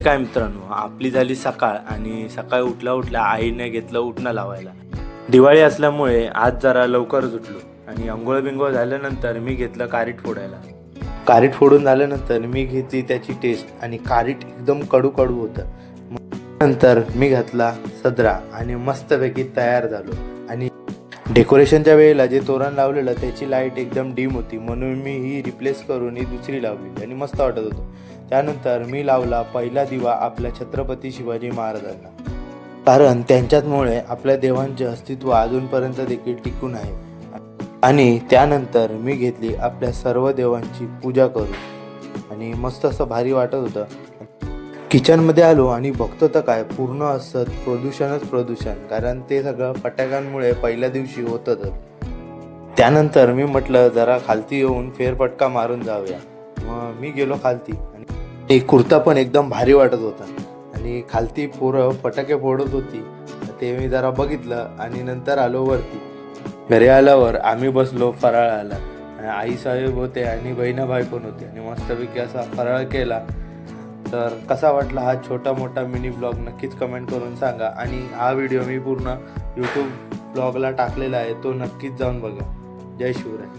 काय मित्रांनो, आपली झाली सकाळ आणि सकाळी उठल्या आईने घेतलं उठणं लावायला. दिवाळी असल्यामुळे आज जरा लवकरच उठलो आणि अंघोळ बिंघोळ झाल्यानंतर मी घेतलं कारीट फोडायला. कारीट फोडून झाल्यानंतर मी घेतली त्याची टेस्ट आणि कारीट एकदम कडू कडू होतं. नंतर मी घातला सदरा आणि मस्तपैकी तयार झालो. आणि डेकोरेशनच्या वेळेला जे तोरण लावलेलं त्याची लाईट एकदम डीम होती, म्हणून मी ही रिप्लेस करून ही दुसरी लावली आणि मस्त वाटत होतं. त्यानंतर मी लावला पहिला दिवा आपल्या छत्रपती शिवाजी महाराजांना, कारण त्यांच्यामुळे आपल्या देवांचे अस्तित्व अजूनपर्यंत देखील टिकून आहे. आणि त्यानंतर मी घेतली आपल्या सर्व देवांची पूजा करून आणि मस्त असं भारी वाटत होतं. किचनमध्ये आलो आणि बघतो तर काय पूर्ण असं प्रदूषण, कारण ते सगळं फटाक्यांमुळे पहिल्या दिवशी होतं. त्यानंतर मी म्हटलं जरा खालती येऊन फेरफटका मारून जाऊया. मग मी गेलो खालती आणि कुर्ता पण एकदम भारी वाटत होता आणि खालती पोरं फटाके फोडत होती, ते मी जरा बघितलं आणि नंतर आलो वरती. घरी आल्यावर आम्ही बसलो फराळाला. आई साहेब होते आणि बहिणाबाई पण होते आणि मस्तपैकी असा फराळ केला. तर कसा वाटला हा छोटा मोठा मिनी ब्लॉग नक्कीच कमेंट करून सांगा. आणि हा व्हिडिओ मी पूर्ण यूट्यूब ब्लॉगला टाकलेला आहे, तो नक्कीच जाऊन बघा. जय शिवराय.